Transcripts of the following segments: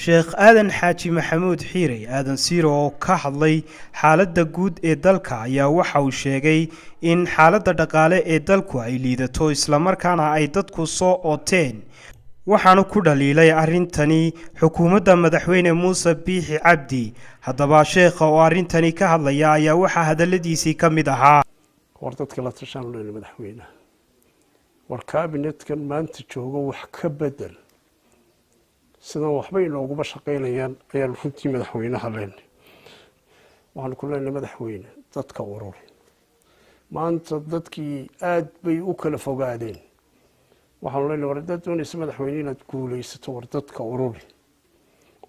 sheekh aadan xaaji maxamuud xiire aadan siiro oo ka hadlay xaaladda guud ee dalka ayaa waxa uu sheegay in xaaladda dhaqaale ee dalku ay liidato islamarkaana ay dadku soo ooteen waxaana ku dhaliilay arrintani xukuumadda madaxweyne muuse biixi cabdi. haddaba sheekha oo arrintani ka hadlaya ayaa waxaa hadalladiisii ka mid ahaa: war dadka la tashaan loo madaxweynaha war kaabinetkan maanta joogo wax ka bedel sidan waxba inooguba shaqaynayaan ayaan runtii madaxweynaha leenahay. waxaan ku leenahay madaxweyne dadka urur maanta dadkii aad bay u kala fogaadeen. waxaan leenahay war dad doonaysa madaxweyne inaad guulaysato war dadka urur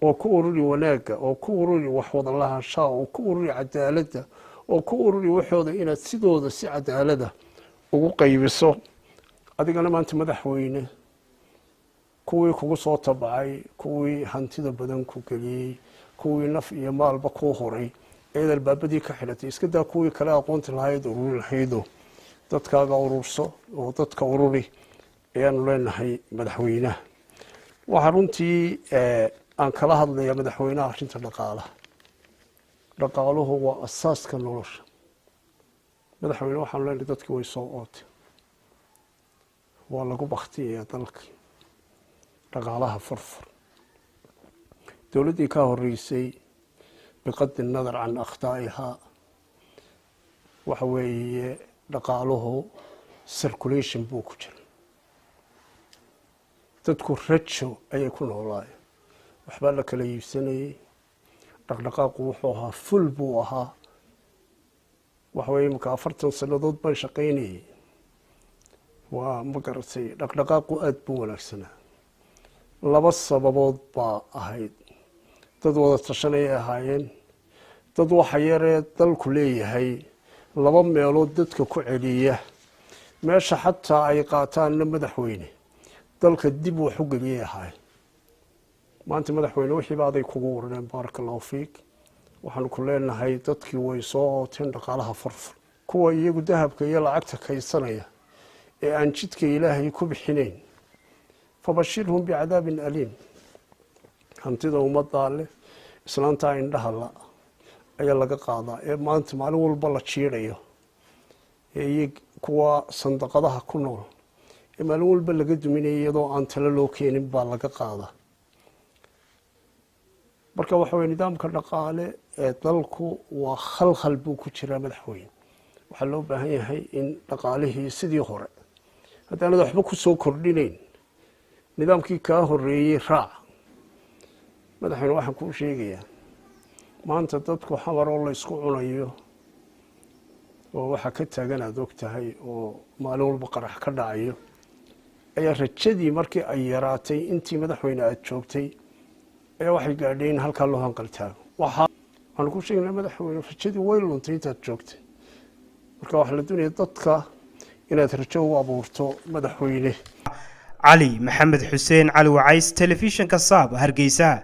oo ku ururi wanaaga oo ku ururi wax wada lahaanshaha oo ku ururi cadaaladda oo ku ururi waxooda inaad sidooda si cadaalada ugu qaybiso. adigana maanta madaxweyne kuwii kugu soo tabacay kuwii hantida badan ku geliyey kuwii naf iyo maalba kuu horay eed albaabadii ka xidhatay iska daa kuwii kale aqoonti lahayd ururi lahaydo dadkaaga ururso oo dadka ururi ayaanu leenahay madaxweynaha. waxaa runtii aan kala hadlayaa madaxweynaha arrinta dhaqaalaha. dhaqaaluhu waa asaaska nolosha. madaxweyne waxaanu leenahay dadkii way soo ootay waa lagu baktiyayaa dalka dhaqaalaha furfur. dowladdii ka horeysay biqaddi nadar can akhtaa'ihaa waxa weeye dhaqaaluhu circulation buu ku jira. dadku rajo ayay ku noolaayeen waxbaa la kala iibsanayey dhaqdhaqaaqu wuxuu ahaa ful buu ahaa. waxa weeye marka 40 sannadood baan shaqaynayay waa ma garatay dhaqdhaqaaqu aad buu wanaagsanaa. laba sababood baa ahayd. dad wada tashanayay ahaayeen. dad waxa yaree dalku leeyahay laba meelood dadka ku celiya meesha xataa ay qaataanna madaxweyne dalka dib wax u geliyay ahaay. maanta madaxweyne wixii baaday kugu waraneen baaraka allahu fiik. waxaan ku leenahay dadkii way soo ooteen dhaqaalaha furfur. kuwa iyagu dahabka iyo lacagta kaysanaya ee aan jidka ilaahay ku bixinayn fabashirhum bicadaabin aliim. hantida ummaddaa leh islaantaa indhaha la ayaa laga qaadaa ee maanta maalin walba la jiidayo ee kuwa sandaqadaha ku nool ee maalin walba laga duminaya iyadoo aan talo loo keenin baa laga qaadaa. marka waxa weye nidaamka dhaqaale ee dalku waa khalkhal buu ku jiraa madaxweyne. waxaa loo baahan yahay in dhaqaalihii sidii hore haddaanad waxba ku soo kordhinayn nidaamkii kaa horeeyey raac. madaxweyne waxaan kuu sheegayaa maanta dadku xamar oo la ysku cunayo oo waxaa ka taagan aad og tahay oo maalin walba qarax ka dhacayo ayaa rajadii markii ay yaraatay intii madaxweyne aad joogtay ayaa waxay gaadheen halkaa loo hanqaltaago. waxaan ku sheegnaa madaxweyne rajadii way luntay intaad joogtay. marka waxaa la doonaya dadka inaad rajo u abuurto madaxweyne. cali maxamed xuseen cali wacays telefishinka saab hargeysa.